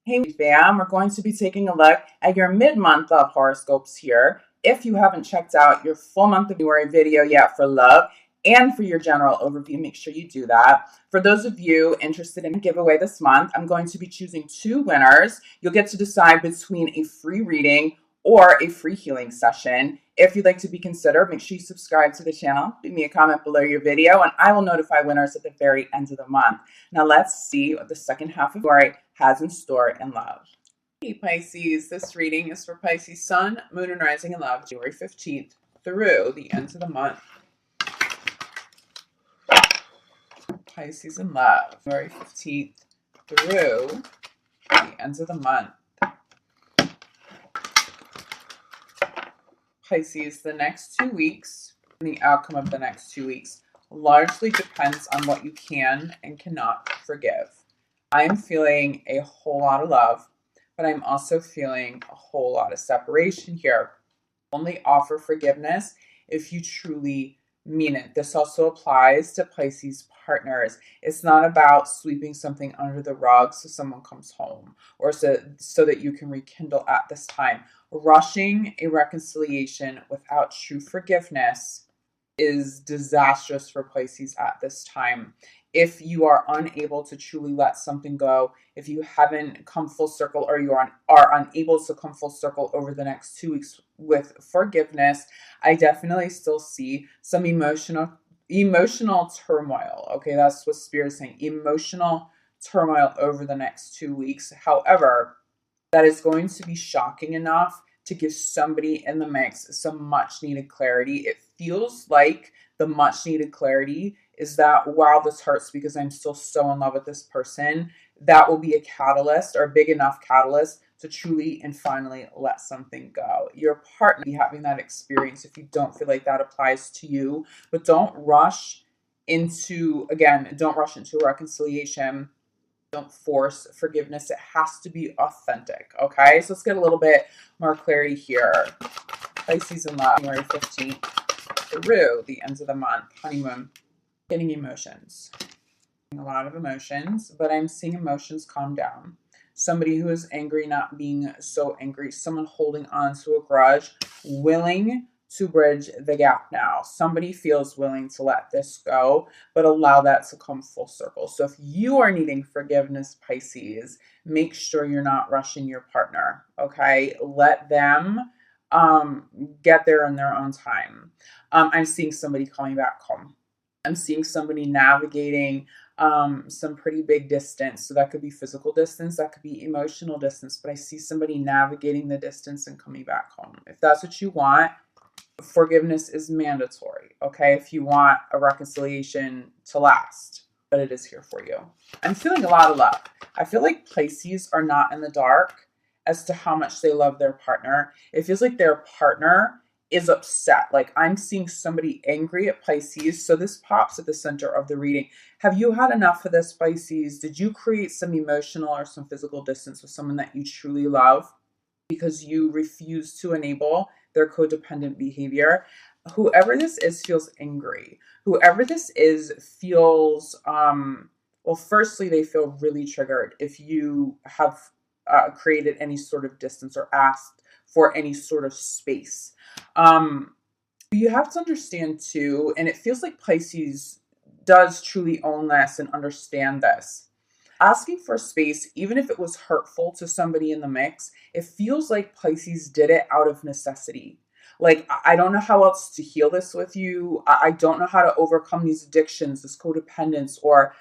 Hey fam, we're going to be taking a look at your mid-month love horoscopes here. If you haven't checked out your full month of February video yet for love and for your general overview, make sure you do that. For those of you interested in a giveaway this month, I'm going to be choosing two winners. You'll get to decide between a free reading or a free healing session. If you'd like to be considered, make sure you subscribe to the channel, leave me a comment below your video, and I will notify winners at the very end of the month. Now let's see what the second half of February has in store in love. Hey Pisces, this reading is for Pisces Sun, Moon, and Rising in Love, January 15th through the end of the month. Pisces in Love, January 15th through the end of the month. Pisces, the next 2 weeks, and the outcome of the next 2 weeks largely depends on what you can and cannot forgive. I'm feeling a whole lot of love, but I'm also feeling a whole lot of separation here. Only offer forgiveness if you truly mean it. This also applies to Pisces partners. It's not about sweeping something under the rug so someone comes home or so that you can rekindle at this time. Rushing a reconciliation without true forgiveness is disastrous for Pisces at this time. If you are unable to truly let something go, if you haven't come full circle or you are unable to come full circle over the next 2 weeks with forgiveness, I definitely still see some emotional turmoil. Okay, that's what Spirit is saying. Emotional turmoil over the next 2 weeks. However, that is going to be shocking enough to give somebody in the mix some much needed clarity. It feels like the much needed clarity is that while this hurts because I'm still so in love with this person, that will be a catalyst or a big enough catalyst to truly and finally let something go. Your partner will be having that experience if you don't feel like that applies to you, but don't rush into a reconciliation. Don't force forgiveness. It has to be authentic. Okay, so let's get a little bit more clarity here. Pisces in Love, January 15th through the end of the month. Honeymoon. Getting emotions. A lot of emotions, but I'm seeing emotions calm down. Somebody who is angry not being so angry. Someone holding on to a grudge, willing to bridge the gap now. Somebody feels willing to let this go, but allow that to come full circle. So if you are needing forgiveness, Pisces, make sure you're not rushing your partner, okay? Let them get there in their own time. I'm seeing somebody coming back home. I'm seeing somebody navigating some pretty big distance. So that could be physical distance, that could be emotional distance, but I see somebody navigating the distance and coming back home. If that's what you want, forgiveness is mandatory, okay? If you want a reconciliation to last, but it is here for you. I'm feeling a lot of love. I feel like Pisces are not in the dark as to how much they love their partner. It feels like their partner is upset. Like I'm seeing somebody angry at Pisces. So this pops at the center of the reading. Have you had enough of this, Pisces? Did you create some emotional or some physical distance with someone that you truly love because you refuse to enable their codependent behavior? Whoever this is feels angry. Whoever this is feels, well, firstly, they feel really triggered if you have created any sort of distance or asked for any sort of space. You have to understand too, and it feels like Pisces does truly own this and understand this. Asking for space, even if it was hurtful to somebody in the mix, it feels like Pisces did it out of necessity. Like, I don't know how else to heal this with you. I don't know how to overcome these addictions, this codependence, or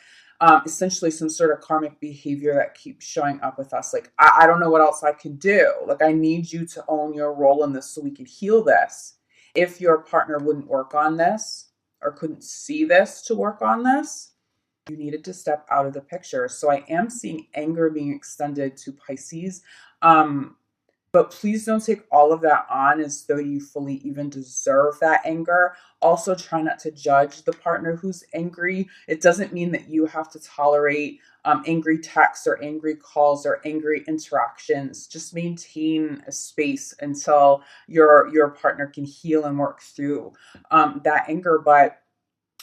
essentially some sort of karmic behavior that keeps showing up with us. Like, I don't know what else I can do. Like, I need you to own your role in this so we can heal this. If your partner wouldn't work on this or couldn't see this to work on this, you needed to step out of the picture. So I am seeing anger being extended to Pisces. But please don't take all of that on as though you fully even deserve that anger. Also, try not to judge the partner who's angry. It doesn't mean that you have to tolerate angry texts or angry calls or angry interactions. Just maintain a space until your partner can heal and work through that anger. But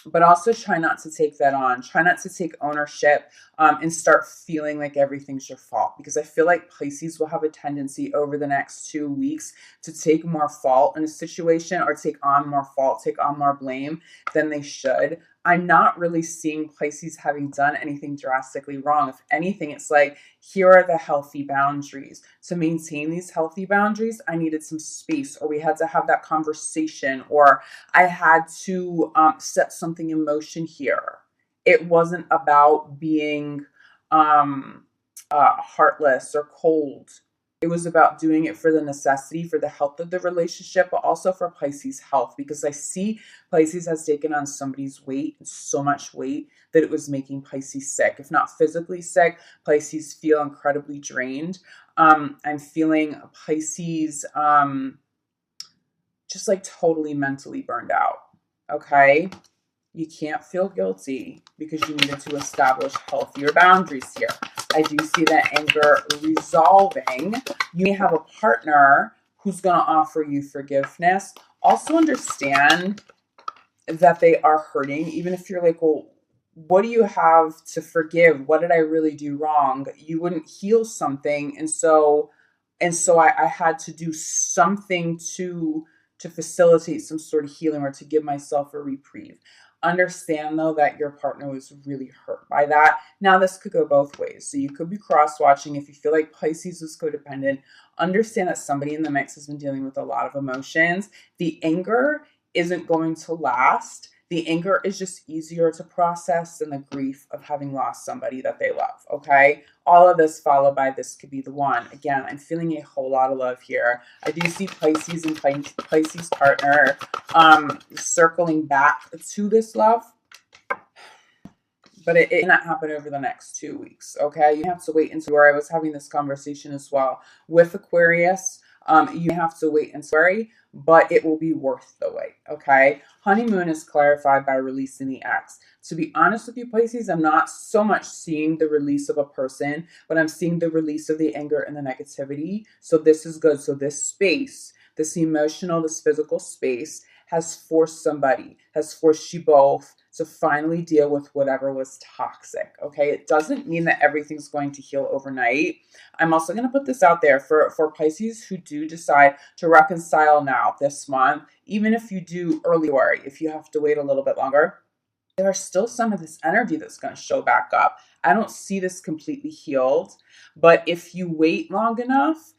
but also try not to take that on. Try not to take ownership and start feeling like everything's your fault, because I feel like Pisces will have a tendency over the next 2 weeks to take more fault in a situation, or take on more fault, take on more blame than they should. I'm not really seeing Pisces having done anything drastically wrong. If anything, it's like, here are the healthy boundaries. To maintain these healthy boundaries, I needed some space, or we had to have that conversation, or I had to set something in motion here. It wasn't about being heartless or cold. It was about doing it for the necessity, for the health of the relationship, but also for Pisces' health, because I see Pisces has taken on somebody's weight, so much weight, that it was making Pisces sick. If not physically sick, Pisces feel incredibly drained. I'm feeling Pisces just like totally mentally burned out. Okay. You can't feel guilty because you needed to establish healthier boundaries here. I do see that anger resolving. You may have a partner who's going to offer you forgiveness. Also understand that they are hurting, even if you're like, well, what do you have to forgive? What did I really do wrong? You wouldn't heal something. And so I had to do something to facilitate some sort of healing, or to give myself a reprieve. Understand though that your partner was really hurt by that. Now this could go both ways. So you could be cross-watching. If you feel like Pisces was codependent, understand that somebody in the mix has been dealing with a lot of emotions. The anger isn't going to last. The anger is just easier to process than the grief of having lost somebody that they love, okay? All of this followed by this could be the one. Again, I'm feeling a whole lot of love here. I do see Pisces and Pisces partner circling back to this love, but it may not happen over the next 2 weeks, okay? You have to wait until, where I was having this conversation as well with Aquarius. You have to wait until February, but it will be worth the wait, okay? Honeymoon is clarified by releasing the ex. To be honest with you, Pisces, I'm not so much seeing the release of a person, but I'm seeing the release of the anger and the negativity. So this is good. So this space, this emotional, this physical space has forced you both to finally deal with whatever was toxic, okay? It doesn't mean that everything's going to heal overnight. I'm also going to put this out there for Pisces who do decide to reconcile now this month, even if you do early February, if you have to wait a little bit longer, there's still some of this energy that's going to show back up. I don't see this completely healed, but if you wait long enough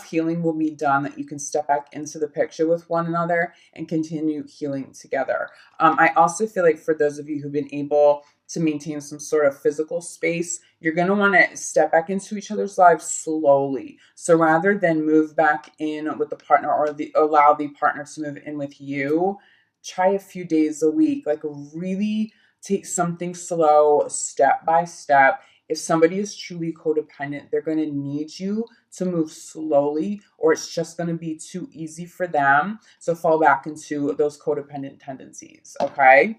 healing will be done that you can step back into the picture with one another and continue healing together. I also feel like for those of you who've been able to maintain some sort of physical space, you're going to want to step back into each other's lives slowly. So rather than move back in with the partner, or allow the partner to move in with you, try a few days a week, like really take something slow, step by step. If somebody is truly codependent, they're going to need you to move slowly, or it's just going to be too easy for them to fall back into those codependent tendencies, okay?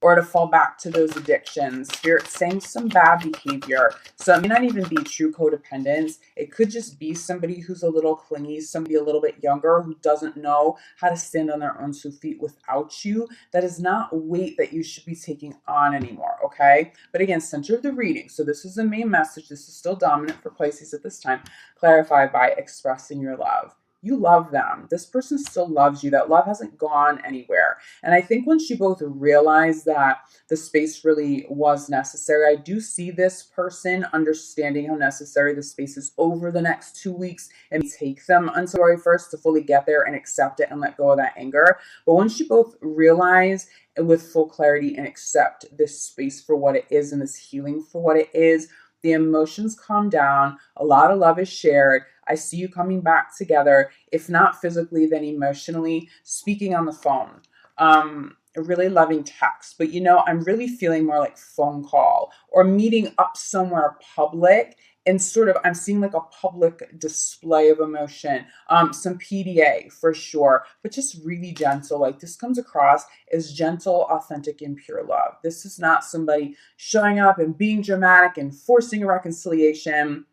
Or to fall back to those addictions. You're saying some bad behavior. So it may not even be true codependence. It could just be somebody who's a little clingy, somebody a little bit younger who doesn't know how to stand on their own 2 feet without you. That is not weight that you should be taking on anymore, okay? But again, center of the reading. So this is the main message. This is still dominant for Pisces at this time. Clarified by expressing your love. You love them. This person still loves you. That love hasn't gone anywhere. And I think once you both realize that the space really was necessary, I do see this person understanding how necessary the space is over the next 2 weeks, and take them until February 1st to fully get there and accept it and let go of that anger. But once you both realize with full clarity and accept this space for what it is and this healing for what it is, the emotions calm down, a lot of love is shared. I see you coming back together, if not physically, then emotionally, speaking on the phone. A really loving text, but I'm really feeling more like phone call or meeting up somewhere public, and sort of I'm seeing like a public display of emotion, some PDA for sure, but just really gentle. Like this comes across as gentle, authentic, and pure love. This is not somebody showing up and being dramatic and forcing a reconciliation.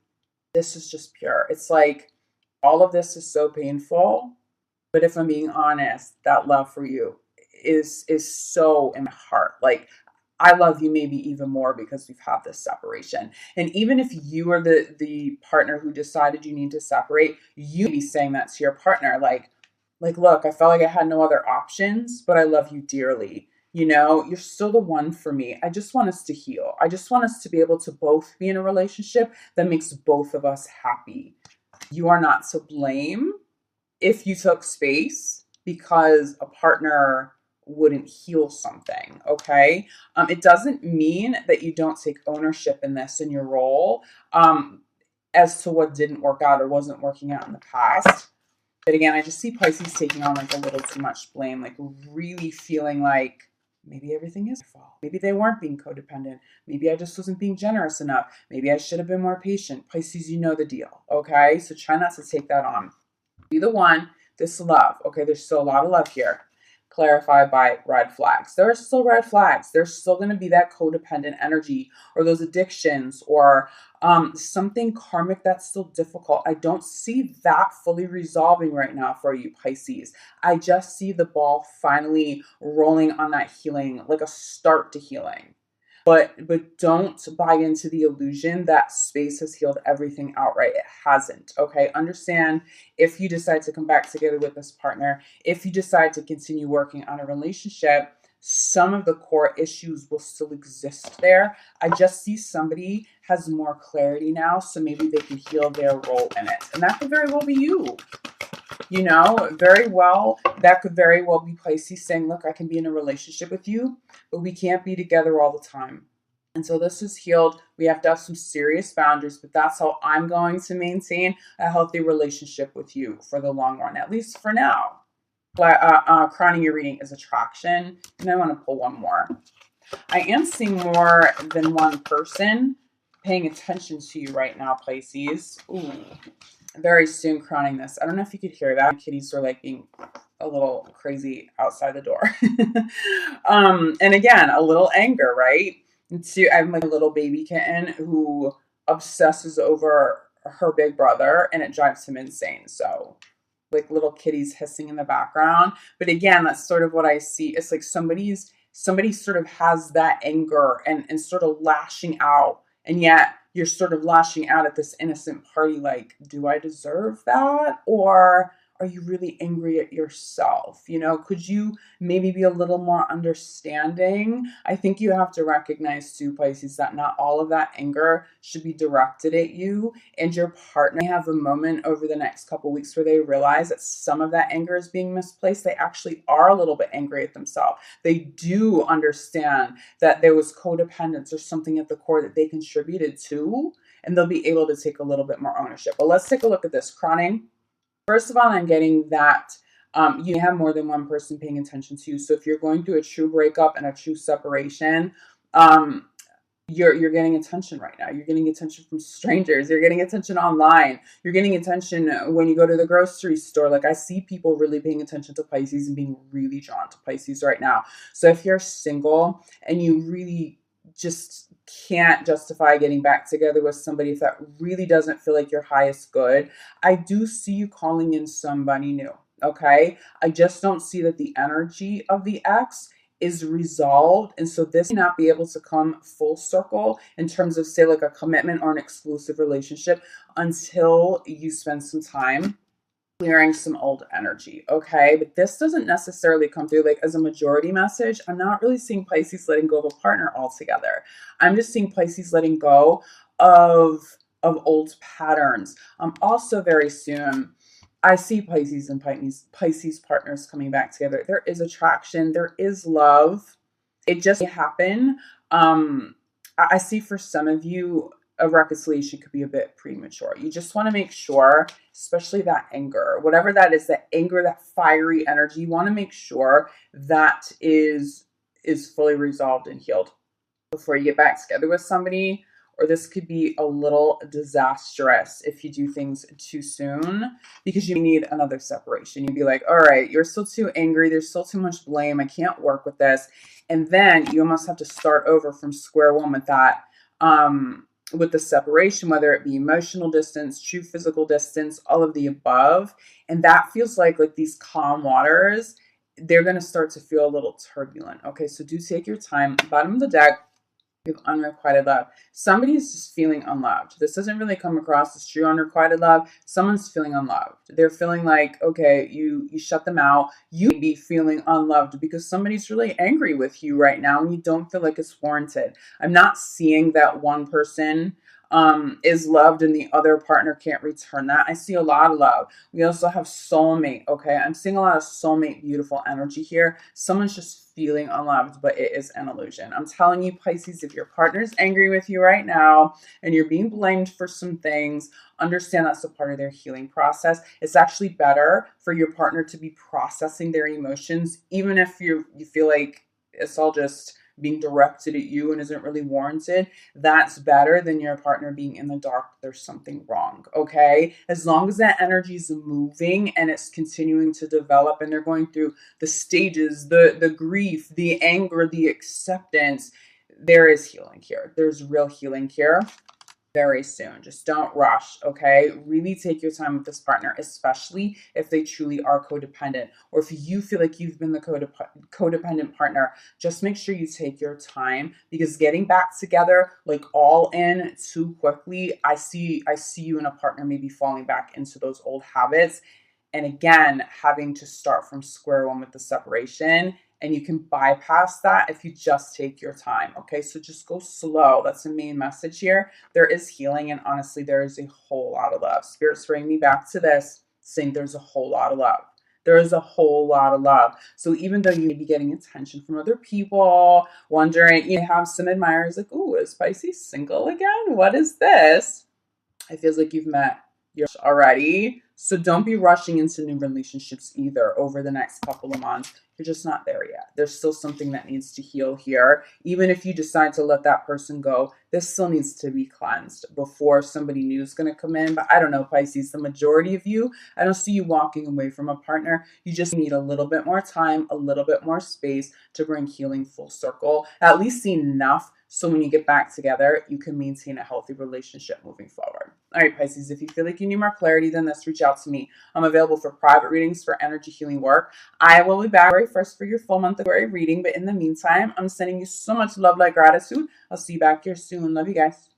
This is just pure. It's like all of this is so painful, but if I'm being honest, that love for you is so in my heart. Like, I love you maybe even more because we've had this separation. And even if you are the partner who decided you need to separate, you may be saying that to your partner, like, look, I felt like I had no other options, but I love you dearly. You know, you're still the one for me. I just want us to heal. I just want us to be able to both be in a relationship that makes both of us happy. You are not to blame if you took space because a partner wouldn't heal something, okay? It doesn't mean that you don't take ownership in this in your role as to what didn't work out or wasn't working out in the past. But again, I just see Pisces taking on like a little too much blame, like really feeling like maybe everything is their fault. Maybe they weren't being codependent. Maybe I just wasn't being generous enough. Maybe I should have been more patient. Pisces, you know the deal, okay? So try not to take that on. Be the one. This love, okay? There's still a lot of love here. Clarified by red flags. There are still red flags. There's still going to be that codependent energy or those addictions or something karmic that's still difficult. I don't see that fully resolving right now for you, Pisces. I just see the ball finally rolling on that healing, like a start to healing. But don't buy into the illusion that space has healed everything outright. It hasn't, okay? Understand, if you decide to come back together with this partner, if you decide to continue working on a relationship, some of the core issues will still exist there. I just see somebody has more clarity now, so maybe they can heal their role in it. And that could very well be you. You know, very well, that could very well be Pisces saying, look, I can be in a relationship with you, but we can't be together all the time. Until this is healed, we have to have some serious boundaries, but that's how I'm going to maintain a healthy relationship with you for the long run, at least for now. Crowning your reading is attraction, and I want to pull one more. I am seeing more than one person paying attention to you right now, Pisces. Ooh. Very soon crowning this. I don't know if you could hear that. Kitties are like being a little crazy outside the door. And again, a little anger, right? I'm like a little baby kitten who obsesses over her big brother and it drives him insane. So like little kitties hissing in the background. But again, that's sort of what I see. It's like somebody sort of has that anger and sort of lashing out. And yet you're sort of lashing out at this innocent party. Like, do I deserve that? Or are you really angry at yourself? You know, could you maybe be a little more understanding? I think you have to recognize too, Pisces, that not all of that anger should be directed at you, and your partner may have a moment over the next couple of weeks where they realize that some of that anger is being misplaced. They actually are a little bit angry at themselves. They do understand that there was codependence or something at the core that they contributed to, and they'll be able to take a little bit more ownership. But let's take a look at this crowning. First of all, I'm getting that you have more than one person paying attention to you. So if you're going through a true breakup and a true separation, you're getting attention right now. You're getting attention from strangers. You're getting attention online. You're getting attention when you go to the grocery store. Like, I see people really paying attention to Pisces and being really drawn to Pisces right now. So if you're single and you really just can't justify getting back together with somebody, if that really doesn't feel like your highest good, I do see you calling in somebody new, okay? I just don't see that the energy of the ex is resolved. And so this may not be able to come full circle in terms of, say, like a commitment or an exclusive relationship until you spend some time clearing some old energy, okay? But this doesn't necessarily come through like as a majority message. I'm not really seeing Pisces letting go of a partner altogether. I'm just seeing Pisces letting go of old patterns. Also very soon, I see Pisces and Pisces partners coming back together. There is attraction. There is love. It just may happen. I see for some of you, a reconciliation could be a bit premature. You just want to make sure, especially that anger, whatever that is, that anger, that fiery energy, you want to make sure that is fully resolved and healed before you get back together with somebody. Or this could be a little disastrous if you do things too soon, because you need another separation. You'd be like, all right, you're still too angry. There's still too much blame. I can't work with this. And then you almost have to start over from square one with that. With the separation, whether it be emotional distance, true physical distance, all of the above. And that feels like these calm waters they're going to start to feel a little turbulent. Okay, so do take your time. Bottom of the deck, you have unrequited love. Somebody's just feeling unloved. This doesn't really come across as true unrequited love. Someone's feeling unloved. They're feeling like, okay, you shut them out. You may be feeling unloved because somebody's really angry with you right now and you don't feel like it's warranted. I'm not seeing that one person is loved and the other partner can't return that. I see a lot of love. We also have soulmate. Okay, I'm seeing a lot of soulmate beautiful energy here. Someone's just feeling unloved, but it is an illusion. I'm telling you, Pisces, if your partner's angry with you right now and you're being blamed for some things, understand that's a part of their healing process. It's actually better for your partner to be processing their emotions, even if you feel like it's all just being directed at you and isn't really warranted. That's better than your partner being in the dark. There's something wrong. Okay, as long as that energy is moving and it's continuing to develop and they're going through the stages, the grief, the anger, the acceptance, there is healing here. There's real healing here very soon. Just don't rush, okay? Really take your time with this partner, especially if they truly are codependent, or if you feel like you've been the codependent partner. Just make sure you take your time, because getting back together like all in too quickly, I see you and a partner maybe falling back into those old habits, and again having to start from square one with the separation. And you can bypass that if you just take your time. Okay, so just go slow. That's the main message here. There is healing, and honestly, there is a whole lot of love. Spirit's bringing me back to this, saying there's a whole lot of love. There is a whole lot of love. So even though you may be getting attention from other people, wondering, you have some admirers like, ooh, is Pisces single again? What is this? It feels like you've met your already. So don't be rushing into new relationships either over the next couple of months. You're just not there yet. There's still something that needs to heal here. Even if you decide to let that person go, this still needs to be cleansed before somebody new is going to come in. But I don't know, Pisces, the majority of you, I don't see you walking away from a partner. You just need a little bit more time, a little bit more space to bring healing full circle. At least see enough so when you get back together, you can maintain a healthy relationship moving forward. All right, Pisces, if you feel like you need more clarity than this, reach out to me. I'm available for private readings for energy healing work. I will be back February 1st for your full month of February reading. But in the meantime, I'm sending you so much love, light, gratitude. I'll see you back here soon. Love you guys.